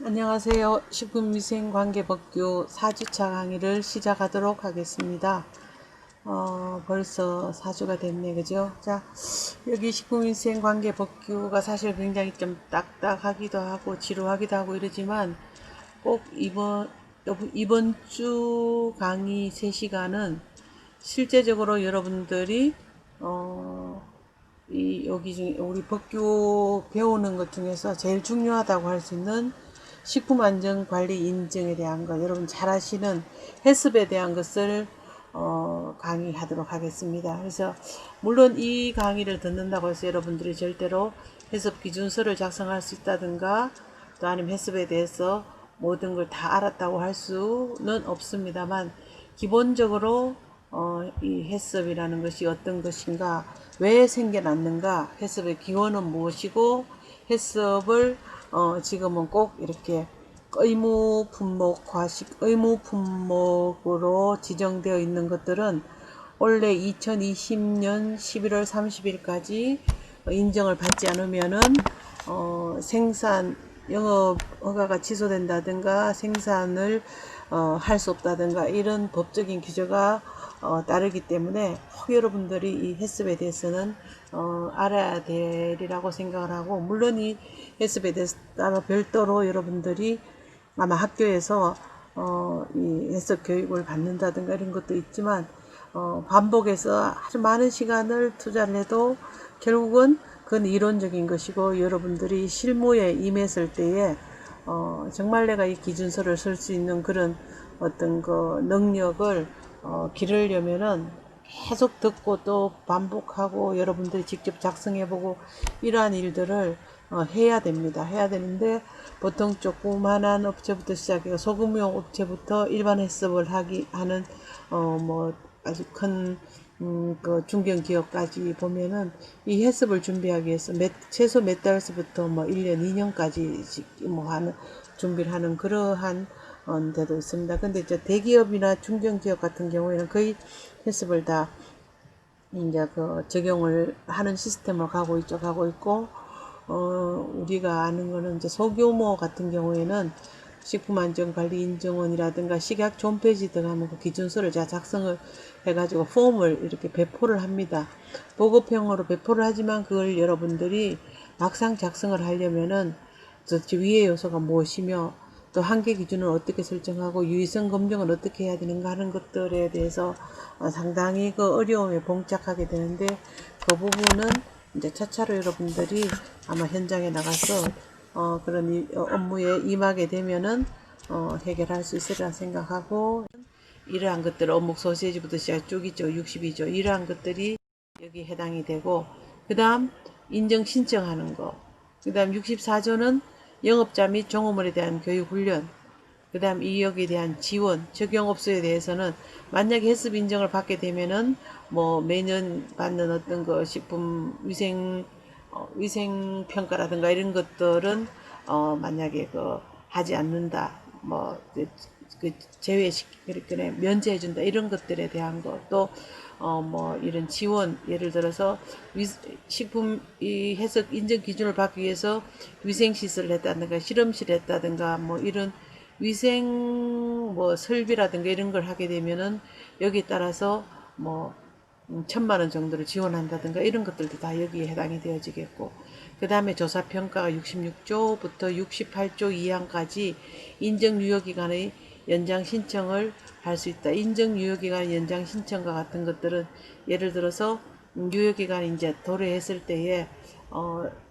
안녕하세요. 식품위생관계법규 4주차 강의를 시작하도록 하겠습니다. 벌써 4주가 됐네, 그죠? 자, 여기 식품위생관계법규가 사실 굉장히 좀 딱딱하기도 하고 지루하기도 하고 이러지만 꼭 이번 주 강의 3시간은 실제적으로 여러분들이 여기 중에 우리 법규 배우는 것 중에서 제일 중요하다고 할 수 있는 식품안전관리 인증에 대한 것, 여러분 잘 아시는 해썹에 대한 것을 강의하도록 하겠습니다. 그래서 물론 이 강의를 듣는다고 해서 여러분들이 절대로 해썹 기준서를 작성할 수 있다든가 또 아니면 해썹에 대해서 모든 걸 다 알았다고 할 수는 없습니다만 기본적으로 이 해썹이라는 것이 어떤 것인가, 왜 생겨났는가, 해썹의 기원은 무엇이고, 해썹을 지금은 꼭 이렇게 의무 품목, 과식 의무 품목으로 지정되어 있는 것들은 원래 2020년 11월 30일까지 인정을 받지 않으면은 생산 영업 허가가 취소된다든가 생산을 할 수 없다든가 이런 법적인 규제가 따르기 때문에 꼭 여러분들이 이 해썹에 대해서는 알아야 되리라고 생각을 하고, 물론 이 해썹에 대해서 따로 별도로 여러분들이 아마 학교에서 이 해석 교육을 받는다든가 이런 것도 있지만 반복해서 아주 많은 시간을 투자를 해도 결국은 그건 이론적인 것이고, 여러분들이 실무에 임했을 때에 정말 내가 이 기준서를 쓸 수 있는 그런 어떤 그 능력을 기르려면은 계속 듣고 또 반복하고 여러분들이 직접 작성해보고 이러한 일들을 해야 됩니다. 해야 되는데 보통 조그만한 업체부터 시작해서 소규모 업체부터 일반 해썹을 하는 뭐 아주 큰 그 중견 기업까지 보면은 이 해썹을 준비하기 위해서 최소 몇 달서부터 뭐 1년, 2년까지 뭐 하는 준비를 하는 그러한 데도 있습니다. 근데 이제 대기업이나 중견 기업 같은 경우에는 거의 해썹을 다 이제 그 적용을 하는 시스템을 가고 있고, 우리가 아는 거는 이제 소규모 같은 경우에는 식품안전관리인증원이라든가 식약처 홈페이지 들어가면 그 기준서를 제가 작성을 해가지고 폼을 이렇게 배포를 합니다. 보고형으로 배포를 하지만 그걸 여러분들이 막상 작성을 하려면은 도대체 위의 요소가 무엇이며 또 한계 기준을 어떻게 설정하고 유의성 검증을 어떻게 해야 되는가 하는 것들에 대해서 상당히 그 어려움에 봉착하게 되는데, 그 부분은 이제 차차로 여러분들이 아마 현장에 나가서 그런 업무에 임하게 되면은 해결할 수 있으리라 생각하고, 이러한 것들 업무 소시지부터 시작 쭉 있죠. 62조 이러한 것들이 여기 해당이 되고, 그 다음 인정 신청하는 거, 그 다음 64조는 영업자 및 종업원에 대한 교육 훈련, 그 다음 이역에 대한 지원, 적용업소에 대해서는 만약에 해썹 인정을 받게 되면은 뭐 매년 받는 어떤 그 식품 위생 평가라든가 이런 것들은 만약에 그 하지 않는다, 그 그래 면제해준다 이런 것들에 대한 것, 또 뭐 이런 지원, 예를 들어서 식품 이 해석 인증 기준을 받기 위해서 위생 시설을 했다든가 실험실을 했다든가 뭐 이런 위생 뭐 설비라든가 이런 걸 하게 되면은 여기에 따라서 뭐 1,000만 원 정도를 지원한다든가 이런 것들도 다 여기에 해당이 되어지겠고, 그 다음에 조사평가가 66조부터 68조 2항까지 인정유효기간의 연장 신청을 할 수 있다. 인정유효기간 연장 신청과 같은 것들은 예를 들어서 유효기간이 이제 도래했을 때에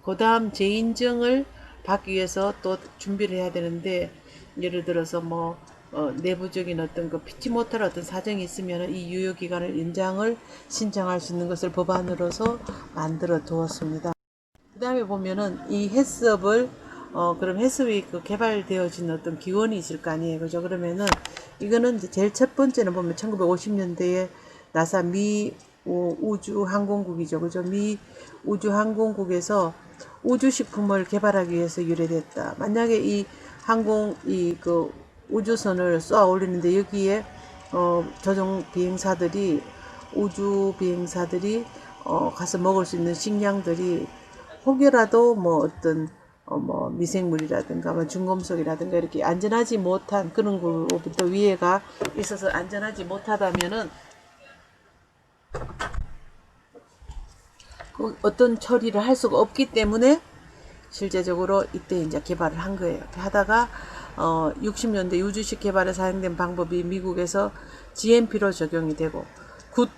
그 다음 재인증을 받기 위해서 또 준비를 해야 되는데, 예를 들어서 뭐 내부적인 어떤 그 피치 못할 어떤 사정이 있으면 이 유효 기간을 연장을 신청할 수 있는 것을 법안으로서 만들어 두었습니다. 그 다음에 보면은 이 해썹을 그럼 해썹이 그 개발되어진 어떤 기원이 있을 거 아니에요, 그죠? 그러면은 이거는 이제 제일 첫 번째는 보면 1950년대에 나사 미 우주항공국이죠, 그죠? 미 우주항공국에서 우주식품을 개발하기 위해서 유래됐다. 만약에 이 그 우주선을 쏘아 올리는데 여기에 조종 비행사들이 우주 비행사들이 가서 먹을 수 있는 식량들이 혹여라도 뭐 어떤 뭐 미생물이라든가 뭐 중금속이라든가 이렇게 안전하지 못한 그런 거로부터 위해가 있어서 안전하지 못하다면은 그 어떤 처리를 할 수가 없기 때문에 실제적으로 이때 이제 개발을 한 거예요. 하다가 60년대 우주식 개발에 사용된 방법이 미국에서 GMP로 적용이 되고 Good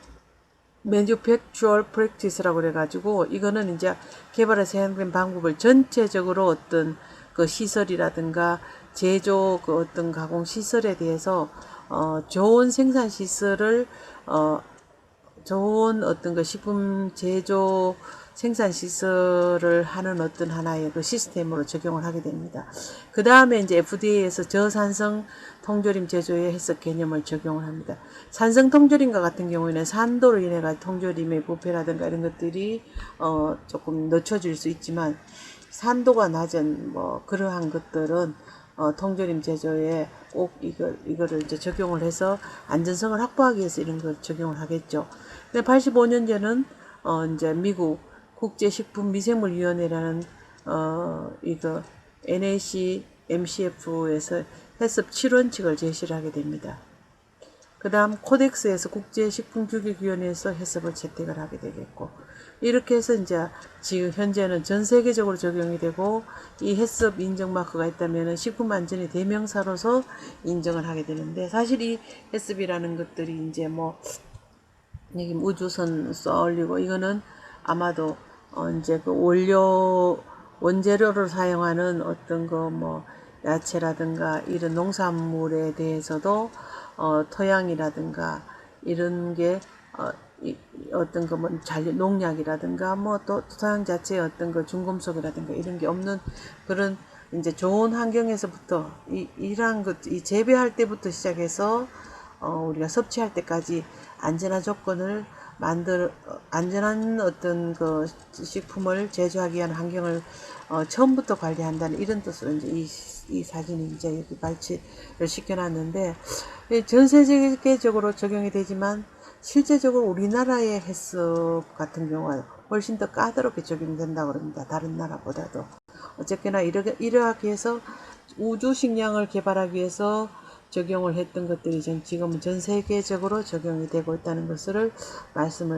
Manufacturer Practice라고 그래가지고 이거는 이제 개발에 사용된 방법을 전체적으로 어떤 그 시설이라든가 제조 그 어떤 가공 시설에 대해서 좋은 생산 시설을 좋은 어떤 그 식품 제조 생산 시설을 하는 어떤 하나의 그 시스템으로 적용을 하게 됩니다. 그 다음에 이제 FDA에서 저산성 통조림 제조의 해석 개념을 적용을 합니다. 산성 통조림과 같은 경우에는 산도로 인해 통조림의 부패라든가 이런 것들이 조금 늦춰질 수 있지만 산도가 낮은 뭐 그러한 것들은 통조림 제조에 꼭 이거를 이제 적용을 해서 안전성을 확보하기 위해서 이런 걸 적용을 하겠죠. 근데 85년제는 이제 미국 국제식품미생물위원회라는 이거 NAC MCF에서 해썹 7원칙을 제시를 하게 됩니다. 그 다음 코덱스에서 국제식품규격위원회에서 해썹을 채택을 하게 되겠고 이렇게 해서 이제 지금 현재는 전 세계적으로 적용이 되고 이 해썹 인증 마크가 있다면 식품 안전의 대명사로서 인정을 하게 되는데 사실 이 해썹이라는 것들이 이제 뭐 여기 우주선 쏘올리고 이거는 아마도 이제 그 원재료로 사용하는 어떤 거 뭐 야채라든가 이런 농산물에 대해서도 토양이라든가 이런 게 어떤 거 뭐 농약이라든가 뭐 또 토양 자체의 어떤 거 중금속이라든가 이런 게 없는 그런 이제 좋은 환경에서부터 이러한 것 이 재배할 때부터 시작해서 우리가 섭취할 때까지 안전한 조건을 안전한 어떤 그 식품을 제조하기 위한 환경을 처음부터 관리한다는 이런 뜻으로 이제 이 사진이 이제 여기 발치를 시켜놨는데 전 세계적으로 적용이 되지만 실제적으로 우리나라의 해썹 같은 경우는 훨씬 더 까다롭게 적용된다고 합니다. 다른 나라보다도. 어쨌거나 이러하게 해서 우주 식량을 개발하기 위해서 적용을 했던 것들이 지금은 전 세계적으로 적용이 되고 있다는 것을 말씀을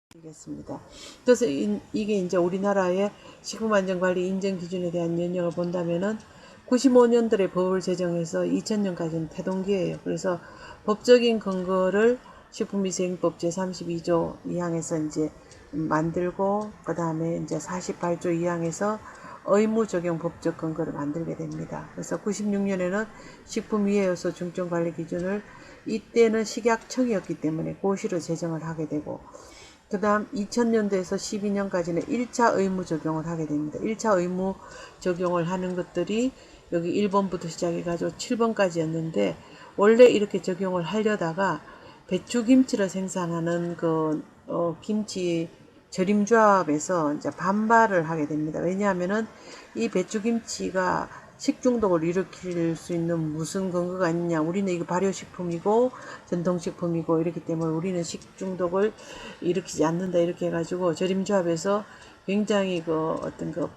드리겠습니다. 그래서 이게 이제 우리나라의 식품안전관리 인증 기준에 대한 연령을 본다면은 95년도에 법을 제정해서 2000년까지는 태동기예요. 그래서 법적인 근거를 식품위생법 제32조 2항에서 이제 만들고 그 다음에 이제 48조 2항에서 의무 적용 법적 근거를 만들게 됩니다. 그래서 96년에는 식품위해요소 중점관리 기준을 이때는 식약청이었기 때문에 고시로 제정을 하게 되고 그 다음 2000년도에서 12년까지는 1차 의무 적용을 하게 됩니다. 1차 의무 적용을 하는 것들이 여기 1번부터 시작해가지고 7번까지였는데 원래 이렇게 적용을 하려다가 배추김치를 생산하는 그 김치 절임조합에서 이제 반발을 하게 됩니다. 왜냐하면은 이 배추김치가 식중독을 일으킬 수 있는 무슨 근거가 있느냐. 우리는 이거 발효식품이고 전통식품이고 이렇기 때문에 우리는 식중독을 일으키지 않는다. 이렇게 해가지고 절임조합에서 굉장히 그 어떤 그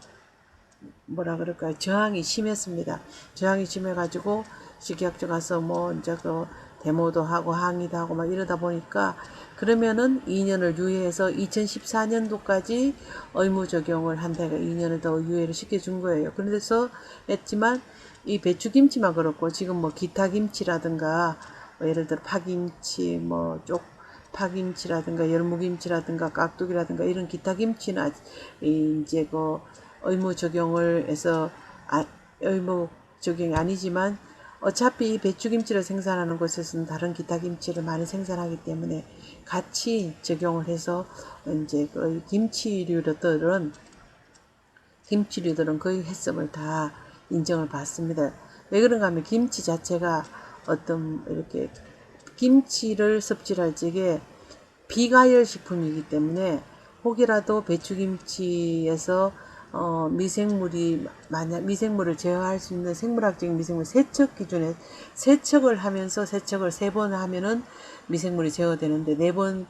뭐라 그럴까요? 저항이 심했습니다. 저항이 심해가지고 식약처 가서 뭐 이제 그 데모도 하고 항의도 하고 막 이러다 보니까 그러면은 2년을 유예해서 2014년도까지 의무 적용을 한다가 2년을 더 유예를 시켜준 거예요. 그래서 했지만 이 배추김치만 그렇고 지금 뭐 기타 김치라든가 뭐 예를 들어 파김치 뭐 파김치라든가 열무김치라든가 깍두기라든가 이런 기타 김치는 이제 그 의무 적용을 해서 의무 적용이 아니지만 어차피 이 배추김치를 생산하는 곳에서는 다른 기타 김치를 많이 생산하기 때문에 같이 적용을 해서 이제 그 김치류들은 거의 해썹을 다 인정을 받습니다. 왜 그런가 하면 김치 자체가 어떤 이렇게 김치를 섭취할 적에 비가열 식품이기 때문에 혹이라도 배추김치에서 미생물을 제어할 수 있는 생물학적인 미생물 세척 기준에 세척을 하면서 세척을 3번 하면은 미생물이 제어되는데 4번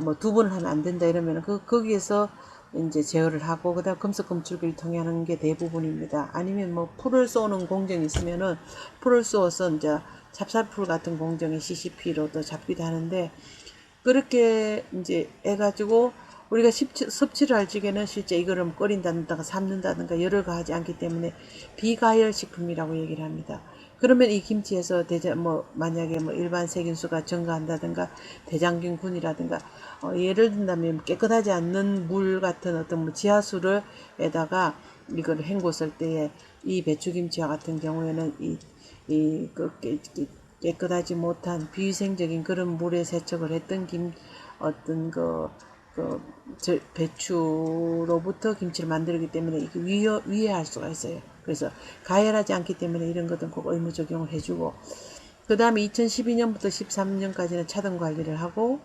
뭐 2번을 하면 안 된다 이러면은 거기에서 이제 제어를 하고 그다음 금속 검출기를 통해 하는 게 대부분입니다. 아니면 뭐 풀을 쏘는 공정이 있으면은 풀을 쏘아서 이제 찹쌀풀 같은 공정이 CCP로도 잡기도 하는데 그렇게 이제 해가지고 우리가 섭취를 할 적에는 실제 이거를 뭐 끓인다든가 삶는다든가 열을 가하지 않기 때문에 비가열 식품이라고 얘기를 합니다. 그러면 이 김치에서 만약에 뭐 일반 세균수가 증가한다든가 대장균군이라든가 예를 든다면 깨끗하지 않는 물 같은 어떤 뭐 지하수를 에다가 이걸 헹궜을 때에 이 배추김치와 같은 경우에는 깨끗하지 못한 비위생적인 그런 물에 세척을 했던 어떤 배추로부터 김치를 만들기 때문에 이게 위해할 수가 있어요. 그래서 가열하지 않기 때문에 이런 것은 꼭 의무 적용을 해주고, 그 다음에 2012년부터 13년까지는 차등 관리를 하고,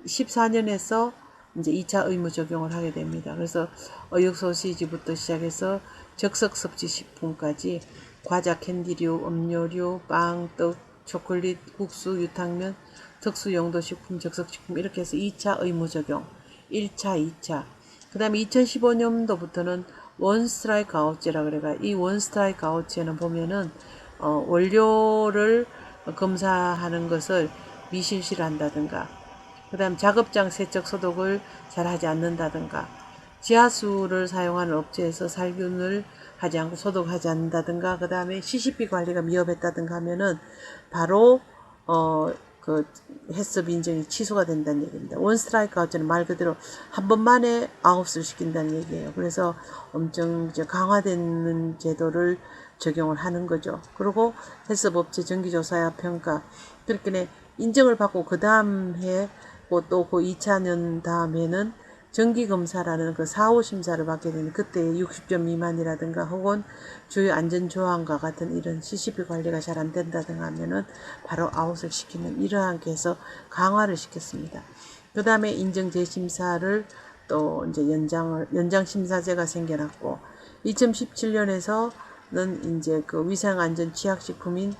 14년에서 이제 2차 의무 적용을 하게 됩니다. 그래서 어육 소시지부터 시작해서 적석 섭취 식품까지 과자, 캔디류, 음료류, 빵, 떡, 초콜릿, 국수, 유탕면, 특수 용도 식품, 적석 식품 이렇게 해서 2차 의무 적용, 1차, 2차. 그 다음에 2015년도부터는 원 스트라이크 아웃제라 그래가 이 원 스트라이크 아웃제는 보면은 원료를 검사하는 것을 미실시한다든가 그 다음 작업장 세척 소독을 잘 하지 않는다든가 지하수를 사용하는 업체에서 살균을 하지 않고 소독하지 않는다든가 그 다음에 CCP 관리가 미흡했다든가 하면은 바로 해썹 인증이 취소가 된다는 얘기입니다. 원 스트라이크 아웃은 말 그대로 한 번만에 아웃을 시킨다는 얘기예요. 그래서 엄청 이제 강화되는 제도를 적용을 하는 거죠. 그리고 해썹 업체 정기조사와 평가 그렇게 인증을 받고 그 다음 해 또 그 2차년 다음에는 정기검사라는 그 4, 5심사를 받게 되는 그때 60점 미만이라든가 혹은 주요 안전조항과 같은 이런 CCP 관리가 잘 안 된다든가 하면은 바로 아웃을 시키는 이러한 게 해서 강화를 시켰습니다. 그 다음에 인증 재심사를 또 이제 연장심사제가 생겨났고 2017년에서는 이제 그 위생안전 취약식품인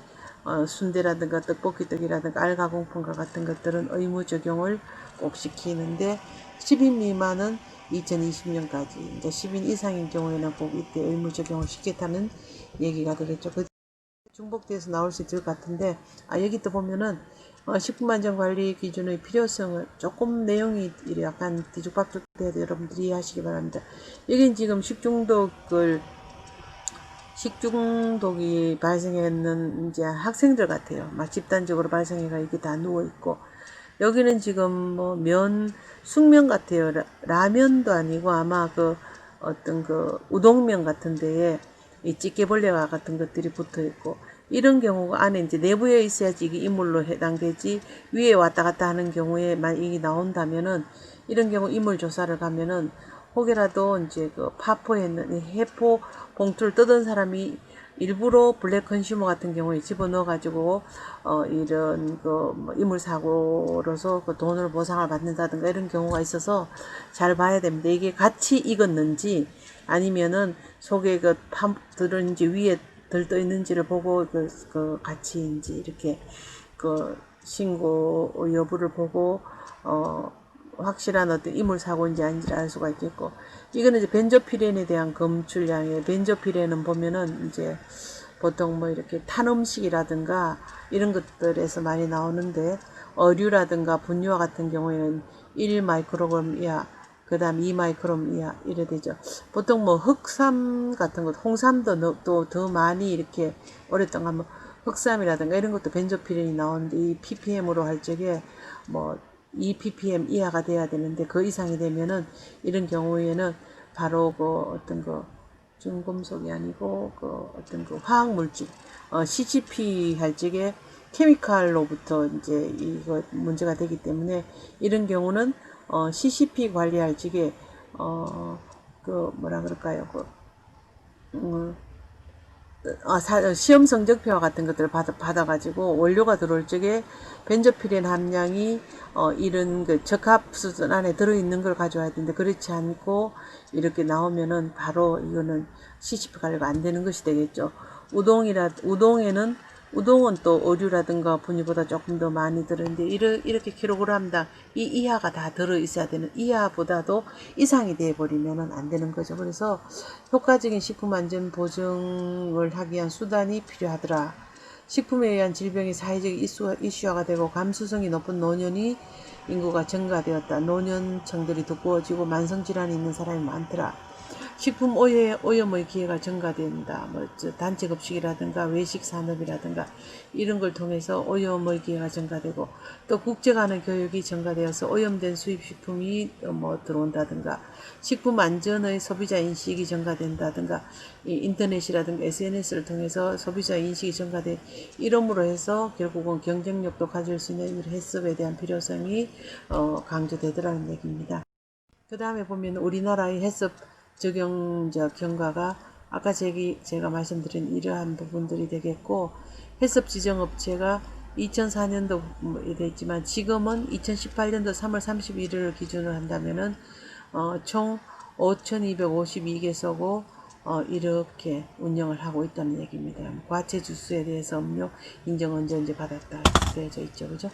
순대라든가 떡볶이 떡이라든가 알가공품과 같은 것들은 의무 적용을 꼭 시키는데 10인 미만은 2020년까지 이제 10인 이상인 경우에는 꼭 이때 의무 적용을 시켰다는 얘기가 되겠죠. 그 중복돼서 나올 수 있을 것 같은데 여기 또 보면은 식품안전관리 기준의 필요성을 조금 내용이 약간 뒤죽박죽돼도 여러분들이 이해하시기 바랍니다. 여긴 지금 식중독이 발생했는 이제 학생들 같아요. 막 집단적으로 발생해가 이게 다 누워 있고 여기는 지금 뭐 숙면 같아요. 라면도 아니고 아마 어떤 우동면 같은 데에 이 찌개벌레와 같은 것들이 붙어 있고 이런 경우가 안에 이제 내부에 있어야지 이게 이물로 해당되지 위에 왔다 갔다 하는 경우에 만약 이게 나온다면은 이런 경우 이물 조사를 가면은 혹여라도 이제 파포했는 해포 봉투를 뜯은 사람이 일부러 블랙 컨슈머 같은 경우에 집어넣어 가지고 이런 이물 사고로서 돈을 보상을 받는다든가 이런 경우가 있어서 잘 봐야 됩니다. 이게 같이 익었는지 아니면은 속에 들은지 위에 들떠 있는지를 보고 같이인지 이렇게 신고 여부를 보고 확실한 어떤 이물 사고인지 아닌지를 알 수가 있겠고 이거는 이제 벤조피렌에 대한 검출량이에요. 벤조피렌은 보면은 이제 보통 뭐 이렇게 탄 음식이라든가 이런 것들에서 많이 나오는데 어류라든가 분유와 같은 경우에는 1 마이크로그램 이하 그 다음 2 마이크로그램 이하 이래 되죠. 보통 뭐 흑삼 같은 것 홍삼도 또 더 많이 이렇게 오랫동안 뭐 흑삼이라든가 이런 것도 벤조피렌이 나오는데 이 ppm으로 할 적에 뭐 2ppm 이하가 돼야 되는데 그 이상이 되면은 이런 경우에는 바로 중금속이 아니고 어떤 화학물질 CGP 할 적에 케미칼로부터 이제 이거 문제가 되기 때문에 이런 경우는 CCP 관리할 적에 뭐라 그럴까요? 시험 성적표와 같은 것들을 받아가지고 원료가 들어올 적에 벤조피렌 함량이 이런 적합 수준 안에 들어있는 걸 가져와야 되는데 그렇지 않고 이렇게 나오면은 바로 이거는 CCP 관리가 안 되는 것이 되겠죠. 우동에는 우동은 또 어류라든가 분유보다 조금 더 많이 들었는데 이렇게 킬로그램당 이 이하가 다 들어 있어야 되는 이하보다도 이상이 돼 버리면 안 되는 거죠. 그래서 효과적인 식품 안전 보증을 하기 위한 수단이 필요하더라. 식품에 의한 질병이 사회적 이슈화가 되고 감수성이 높은 노년이 인구가 증가되었다. 노년층들이 두꺼워지고 만성질환이 있는 사람이 많더라. 식품 오염의 기회가 증가된다. 단체 급식이라든가 외식 산업이라든가 이런 걸 통해서 오염의 기회가 증가되고 또 국제 간의 교육이 증가되어서 오염된 수입 식품이 들어온다든가 식품 안전의 소비자 인식이 증가된다든가 인터넷이라든가 SNS를 통해서 소비자 인식이 증가돼 이름으로 해서 결국은 경쟁력도 가질 수 있는 해썹에 대한 필요성이 강조되더라는 얘기입니다. 그 다음에 보면 우리나라의 해썹 적용적 경과가 아까 제가 말씀드린 이러한 부분들이 되겠고 해썹 지정업체가 2004년도에 돼 있지만 지금은 2018년도 3월 31일을 기준으로 한다면은 총 5,252개소고 이렇게 운영을 하고 있다는 얘기입니다. 과체 주스에 대해서 음료 인정 언제 받았다 되어져 있죠, 그죠?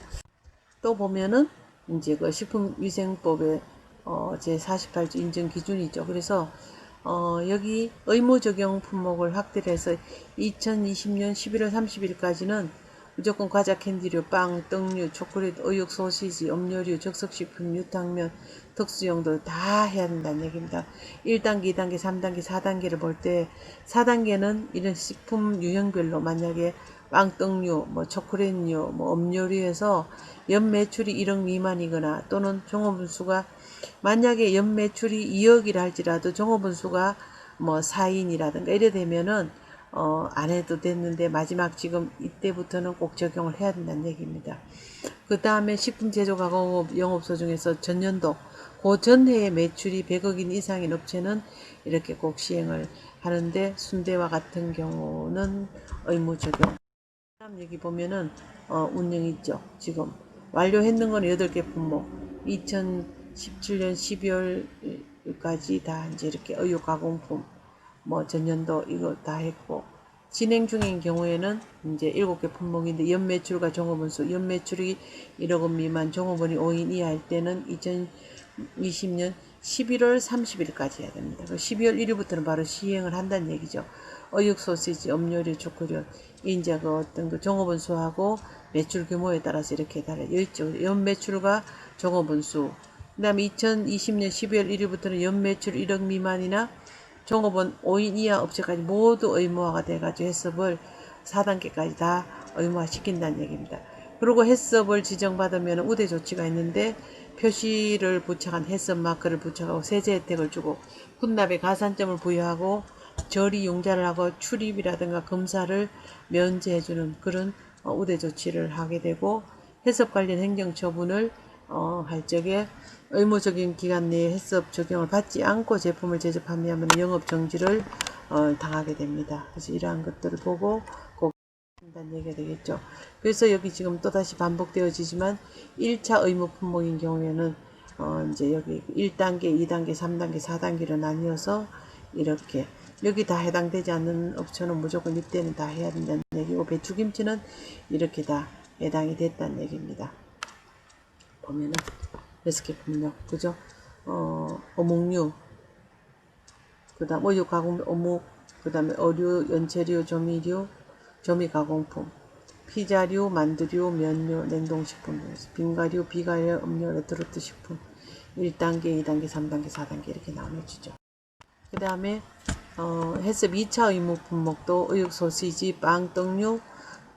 또 보면은 이제 그 식품위생법의 제48조 인증 기준이죠. 그래서 여기 의무 적용 품목을 확대를 해서 2020년 11월 30일까지는 무조건 과자, 캔디류, 빵, 떡류, 초콜릿, 의육, 소시지, 음료류, 적석식품, 유탕면, 특수용도 다 해야 된다는 얘기입니다. 1단계, 2단계, 3단계, 4단계를 볼 때 4단계는 이런 식품 유형별로 만약에 빵, 떡류, 초콜릿류, 음료류에서 연 매출이 1억 미만이거나 또는 종업원수가 만약에 연 매출이 2억이라 할지라도 종업원수가 4인이라든가 이래 되면은 안 해도 됐는데 마지막 지금 이때부터는 꼭 적용을 해야 된다는 얘기입니다. 그 다음에 식품 제조 가공업 영업소 중에서 전년도 그 전해의 매출이 100억인 이상인 업체는 이렇게 꼭 시행을 하는데 순대와 같은 경우는 의무 적용. 다음 여기 보면은 운영 있죠. 지금 완료했는 건 8개 품목 2017년 12월까지 다 이제 이렇게 의육 가공품 전년도 이거 다 했고 진행 중인 경우에는 이제 7개 품목인데 연매출과 종업원수 연매출이 1억 원 미만 종업원이 5인 이하일 때는 2020년 11월 30일까지 해야 됩니다. 12월 1일부터는 바로 시행을 한다는 얘기죠. 어육 소시지, 음료류, 초콜릿 이제 그 어떤 그 종업원수하고 매출 규모에 따라서 이렇게 달라요. 있죠. 연매출과 종업원수. 그 다음에 2020년 12월 1일부터는 연매출 1억 미만이나 종업원 5인 이하 업체까지 모두 의무화가 돼가지고 해썹을 4단계까지 다 의무화 시킨다는 얘기입니다. 그리고 해썹을 지정받으면 우대 조치가 있는데 표시를 부착한 해썹 마크를 부착하고 세제 혜택을 주고 혼납에 가산점을 부여하고 저리 융자를 하고 출입이라든가 검사를 면제해주는 그런 우대 조치를 하게 되고 해썹 관련 행정처분을 할 적에 의무적인 기간 내에 해썹 적용을 받지 않고 제품을 제조 판매하면 영업 정지를 당하게 됩니다. 그래서 이러한 것들을 보고 꼭 한다는 얘기가 되겠죠. 그래서 여기 지금 또다시 반복되어지지만 1차 의무 품목인 경우에는 이제 여기 1단계, 2단계, 3단계, 4단계로 나뉘어서 이렇게 여기 다 해당되지 않는 업체는 무조건 이때는 다 해야 된다는 얘기고 배추김치는 이렇게 다 해당이 됐다는 얘기입니다. 보면은 6개 품목 그죠? 어묵류 그 다음 어육 가공 어묵 그 다음에 어류, 연체류, 조미류, 조미 가공품 피자류, 만두류, 면류, 냉동식품, 빙가류, 비가류, 음료, 레토르트 식품 1단계, 2단계, 3단계, 4단계 이렇게 나눠지죠. 그 다음에 해썹 2차 의무 품목도 의육 소시지, 빵, 떡류,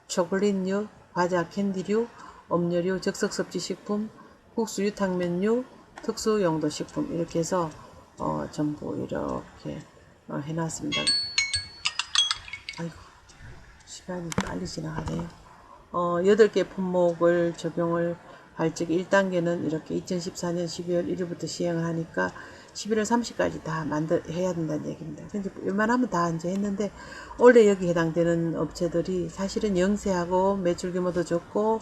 초콜릿류, 과자, 캔디류, 음료류, 적석섭취식품, 국수, 유탕면류, 특수용도식품 이렇게 해서 전부 이렇게 해놨습니다. 아이고 시간이 빨리 지나가네요. 8개 품목을 적용을 할 적 1단계는 이렇게 2014년 12월 1일부터 시행을 하니까 11월 30일까지 다 해야 된다는 얘기입니다. 근데 웬만하면 다 이제 했는데 원래 여기 해당되는 업체들이 사실은 영세하고 매출 규모도 적고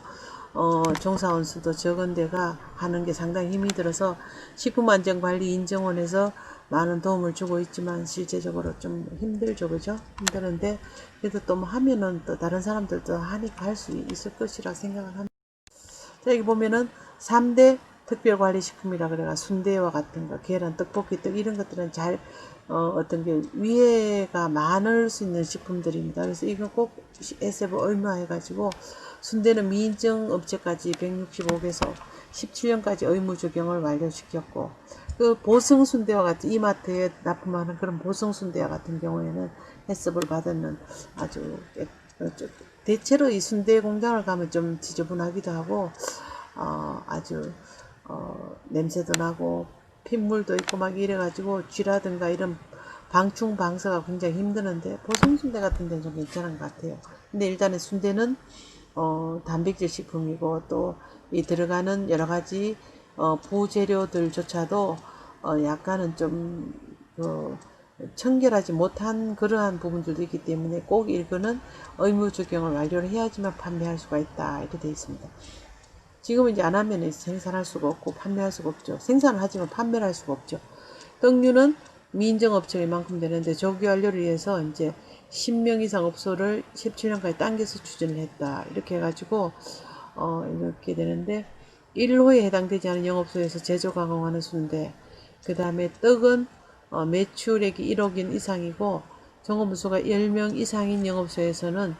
종사원 수도 적은 데가 하는 게 상당히 힘이 들어서 식품안전관리인정원에서 많은 도움을 주고 있지만 실제적으로 좀 힘들죠, 그죠? 힘드는데 그래도 또 뭐 하면은 또 다른 사람들도 하니까 할 수 있을 것이라 생각을 합니다. 자, 여기 보면은 3대 특별관리식품이라 그래가 순대와 같은 거, 계란, 떡볶이, 떡 이런 것들은 잘 어떤 게 위해가 많을 수 있는 식품들입니다. 그래서 이거 꼭 SF 얼마 해가지고 순대는 미인증 업체까지 165개소 17년까지 의무 적용을 완료시켰고 그 보성순대와 같은 이마트에 납품하는 그런 보성순대와 같은 경우에는 해썹을 받는 아주 대체로 이 순대 공장을 가면 좀 지저분하기도 하고 아주 냄새도 나고 핏물도 있고 막 이래가지고 쥐라든가 이런 방충 방사가 굉장히 힘드는데 보성순대 같은 데는 좀 괜찮은 것 같아요. 근데 일단은 순대는 단백질 식품이고 또 이 들어가는 여러 가지 부재료들조차도 약간은 좀 청결하지 못한 그러한 부분들도 있기 때문에 꼭 이거는 의무 적용을 완료를 해야지만 판매할 수가 있다 이렇게 되어 있습니다. 지금은 이제 안 하면 생산할 수가 없고 판매할 수가 없죠. 생산을 하지만 판매를 할 수가 없죠. 떡류는 미인정업체가 이만큼 되는데 조기 완료를 위해서 이제 10명 이상 업소를 17년까지 당겨서 추진을 했다. 이렇게 해가지고 이렇게 되는데 1호에 해당되지 않은 영업소에서 제조 가공하는 수인데 그 다음에 떡은 매출액이 1억인 이상이고 종업원수가 10명 이상인 영업소에서는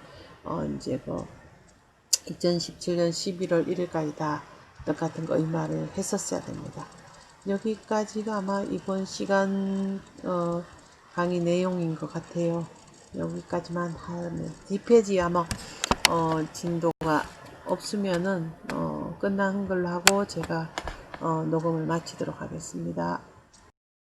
이제 2017년 11월 1일까지 다 똑같은 거 의무화를 했었어야 됩니다. 여기까지가 아마 이번 시간 강의 내용인 것 같아요. 여기까지만 하면 뒷페이지 아마 진도가 없으면은 끝난 걸로 하고 제가 녹음을 마치도록 하겠습니다.